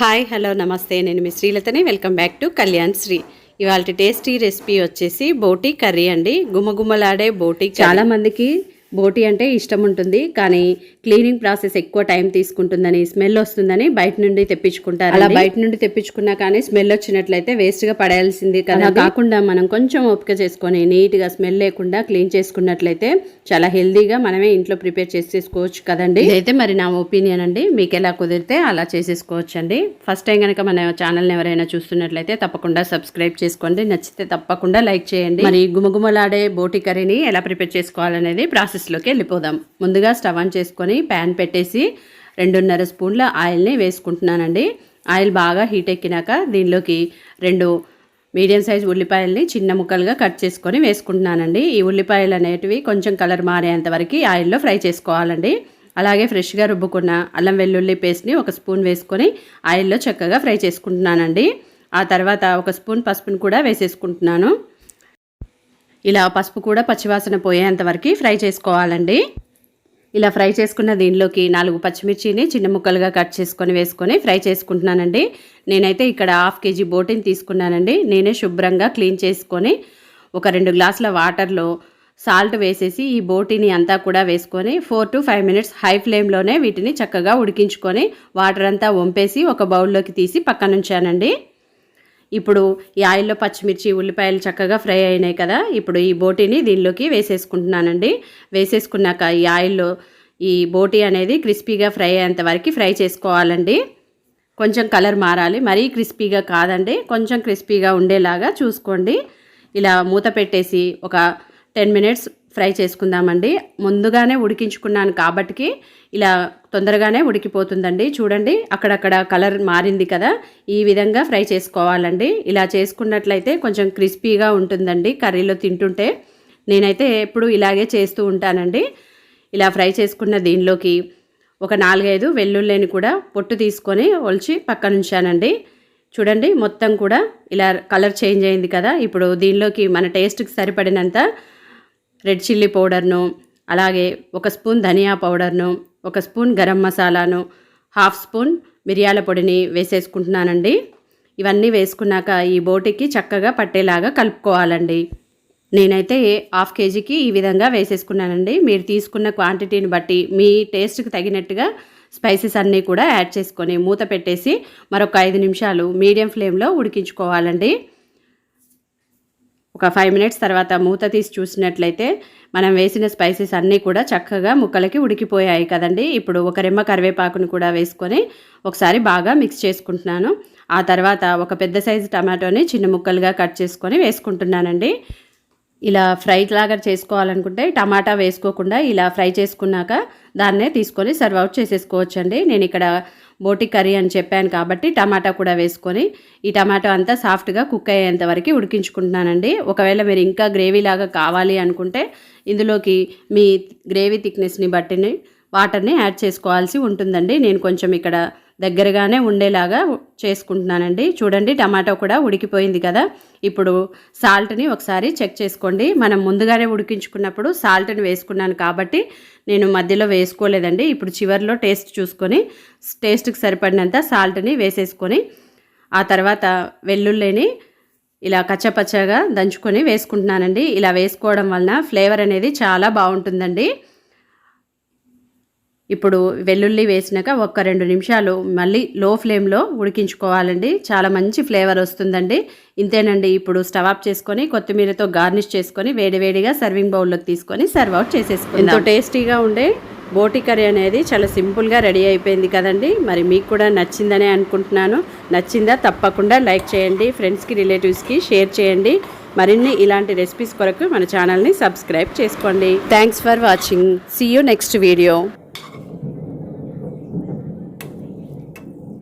Hi hello నమస్తే నేను మీ శ్రీలతని welcome back to కళ్యాణ్శ్రీ. ఇవాళ టేస్టీ రెసిపీ వచ్చేసి బోటీ కర్రీ అండి. గుమగుమలాడే బోటీ. చాలా మందికి బోటీ అంటే ఇష్టం ఉంటుంది, కానీ క్లీనింగ్ ప్రాసెస్ ఎక్కువ టైం తీసుకుంటుందని, స్మెల్ వస్తుందని బయట నుండి తెప్పించుకుంటారు. అలా బయట నుండి తెప్పించుకున్నా కానీ స్మెల్ వచ్చినట్లయితే వేస్ట్గా పడేయాల్సింది కదా. కాకుండా మనం కొంచెం ఓపిక చేసుకొని నీట్గా స్మెల్ లేకుండా క్లీన్ చేసుకున్నట్లయితే చాలా హెల్దీగా మనమే ఇంట్లో ప్రిపేర్ చేసేసుకోవచ్చు కదండి. ఇదైతే మరి నా ఒపీనియన్ అండి. మీకు ఎలా కుదిరితే అలా చేసేసుకోవచ్చు అండి. ఫస్ట్ టైం కనుక మన ఛానల్ని ఎవరైనా చూస్తున్నట్లయితే తప్పకుండా సబ్స్క్రైబ్ చేసుకోండి. నచ్చితే తప్పకుండా లైక్ చేయండి. మరి గుమగుమలాడే బోటీ కర్రీని ఎలా ప్రిపేర్ చేసుకోవాలనేది ప్రాసెస్లోకి వెళ్ళిపోదాం. ముందుగా స్టవ్ ఆన్ చేసుకొని ప్యాన్ పెట్టేసి 2.5 స్పూన్ల ఆయిల్ని వేసుకుంటున్నానండి. ఆయిల్ బాగా హీట్ ఎక్కినాక దీనిలోకి 2 మీడియం సైజ్ ఉల్లిపాయల్ని చిన్న ముక్కలుగా కట్ చేసుకొని వేసుకుంటున్నానండి. ఈ ఉల్లిపాయలు అనేటివి కొంచెం కలర్ మారేంత వరకు ఆయిల్లో ఫ్రై చేసుకోవాలండి. అలాగే ఫ్రెష్గా రుబ్బుకున్న అల్లం వెల్లుల్లి పేస్ట్ని 1 స్పూన్ వేసుకొని ఆయిల్లో చక్కగా ఫ్రై చేసుకుంటున్నానండి. ఆ తర్వాత 1 స్పూన్ పసుపుని కూడా వేసేసుకుంటున్నాను. ఇలా పసుపు కూడా పచ్చివాసన పోయేంత వరకు ఫ్రై చేసుకోవాలండి. ఇలా ఫ్రై చేసుకున్న దీనిలోకి 4 పచ్చిమిర్చిని చిన్న ముక్కలుగా కట్ చేసుకొని వేసుకొని ఫ్రై చేసుకుంటున్నానండి. నేనైతే ఇక్కడ 1/2 కేజీ బోటీని తీసుకున్నానండి. నేనే శుభ్రంగా క్లీన్ చేసుకొని ఒక 2 గ్లాసుల వాటర్లో సాల్ట్ వేసేసి ఈ బోటీని అంతా కూడా వేసుకొని 4 to 5 మినిట్స్ హై ఫ్లేమ్లోనే వీటిని చక్కగా ఉడికించుకొని వాటర్ అంతా వంపేసి ఒక బౌల్లోకి తీసి పక్కన ఉంచానండి. ఇప్పుడు ఈ ఆయిల్లో పచ్చిమిర్చి ఉల్లిపాయలు చక్కగా ఫ్రై అయినాయి కదా. ఇప్పుడు ఈ బోటీని దీనిలోకి వేసేసుకుంటున్నానండి. వేసేసుకున్నాక ఈ ఆయిల్లో ఈ బోటీ అనేది క్రిస్పీగా ఫ్రై అయ్యేంత వరకు ఫ్రై చేసుకోవాలండి. కొంచెం కలర్ మారాలి, మరీ క్రిస్పీగా కాదండి, కొంచెం క్రిస్పీగా ఉండేలాగా చూసుకోండి. ఇలా మూత పెట్టేసి ఒక 10 మినిట్స్ ఫ్రై చేసుకుందామండి. ముందుగానే ఉడికించుకున్నాను కాబట్టి ఇలా తొందరగానే ఉడికిపోతుందండి. చూడండి, అక్కడక్కడ కలర్ మారింది కదా, ఈ విధంగా ఫ్రై చేసుకోవాలండి. ఇలా చేసుకున్నట్లయితే కొంచెం క్రిస్పీగా ఉంటుందండి కర్రీలో తింటుంటే. నేనైతే ఎప్పుడు ఇలాగే చేస్తూ ఉంటానండి. ఇలా ఫ్రై చేసుకున్న దీనిలోకి ఒక 4-5 వెల్లుల్లిని కూడా పొట్టు తీసుకొని ఒలిచి పక్కన ఉంచానండి. చూడండి, మొత్తం కూడా ఇలా కలర్ చేంజ్ అయింది కదా. ఇప్పుడు దీనిలోకి మన టేస్ట్కి సరిపడినంత రెడ్ చిల్లీ పౌడర్ను, అలాగే 1 స్పూన్ ధనియా పౌడర్ను, 1 స్పూన్ గరం మసాలాను, 1/2 స్పూన్ మిరియాల పొడిని వేసేసుకుంటున్నానండి. ఇవన్నీ వేసుకున్నాక ఈ బోటికి చక్కగా పట్టేలాగా కలుపుకోవాలండి. నేనైతే 1/2 కేజీకి ఈ విధంగా వేసేసుకున్నానండి. మీరు తీసుకున్న క్వాంటిటీని బట్టి మీ టేస్ట్కి తగినట్టుగా స్పైసెస్ అన్నీ కూడా యాడ్ చేసుకొని మూత పెట్టేసి మరొక 5 నిమిషాలు మీడియం ఫ్లేమ్లో ఉడికించుకోవాలండి. ఒక 5 మినిట్స్ తర్వాత మూత తీసి చూసినట్లయితే మనం వేసిన స్పైసెస్ అన్నీ కూడా చక్కగా ముక్కలకి ఉడికిపోయాయి కదండి. ఇప్పుడు ఒక రెమ్మ కరివేపాకును కూడా వేసుకొని ఒకసారి బాగా మిక్స్ చేసుకుంటున్నాను. ఆ తర్వాత ఒక పెద్ద సైజు టమాటోని చిన్న ముక్కలుగా కట్ చేసుకొని వేసుకుంటున్నానండి. ఇలా ఫ్రై లాగా చేసుకోవాలనుకుంటే టమాటా వేసుకోకుండా ఇలా ఫ్రై చేసుకున్నాక దాన్నే తీసుకొని సర్వ్ అవుట్ చేసేసుకోవచ్చండి. నేను ఇక్కడ బోటీ కర్రీ అని చెప్పాను కాబట్టి టమాటా కూడా వేసుకొని ఈ టమాటో అంతా సాఫ్ట్గా కుక్ అయ్యేంత వరకు ఉడికించుకుంటున్నానండి. ఒకవేళ మీరు ఇంకా గ్రేవీ లాగా కావాలి అనుకుంటే ఇందులోకి మీ గ్రేవీ థిక్నెస్ని బట్టి వాటర్ని యాడ్ చేసుకోవాల్సి ఉంటుందండి. నేను కొంచెం ఇక్కడ దగ్గరగానే ఉండేలాగా చేసుకుంటున్నానండి. చూడండి, టమాటో కూడా ఉడికిపోయింది కదా. ఇప్పుడు సాల్ట్ని ఒకసారి చెక్ చేసుకోండి. మనం ముందుగానే ఉడికించుకున్నప్పుడు సాల్ట్ని వేసుకున్నాను కాబట్టి నేను మధ్యలో వేసుకోలేదండి. ఇప్పుడు చివరిలో టేస్ట్ చూసుకొని టేస్ట్కి సరిపడినంత సాల్ట్ని వేసేసుకొని ఆ తర్వాత వెల్లుల్లిని ఇలా కచ్చపచ్చగా దంచుకొని వేసుకుంటున్నానండి. ఇలా వేసుకోవడం వలన ఫ్లేవర్ అనేది చాలా బాగుంటుందండి. ఇప్పుడు వెల్లుల్లి వేసినాక ఒక 2 నిమిషాలు మళ్ళీ లో ఫ్లేమ్లో ఉడికించుకోవాలండి. చాలా మంచి ఫ్లేవర్ వస్తుందండి. ఇంతేనండి. ఇప్పుడు స్టవ్ ఆఫ్ చేసుకొని కొత్తిమీరతో గార్నిష్ చేసుకొని వేడివేడిగా సర్వింగ్ బౌల్లోకి తీసుకొని సర్వ్ అవుట్ చేసేసుకుందాం. ఎంతో టేస్టీగా ఉండే బోటీ కర్రీ అనేది చాలా సింపుల్గా రెడీ అయిపోయింది కదండి. మరి మీకు కూడా నచ్చిందనే అనుకుంటున్నాను. నచ్చిందా తప్పకుండా లైక్ చేయండి, ఫ్రెండ్స్కి రిలేటివ్స్కి షేర్ చేయండి. మరిన్ని ఇలాంటి రెసిపీస్ కొరకు మన ఛానల్ని సబ్స్క్రైబ్ చేసుకోండి. Thanks for watching. See you next video.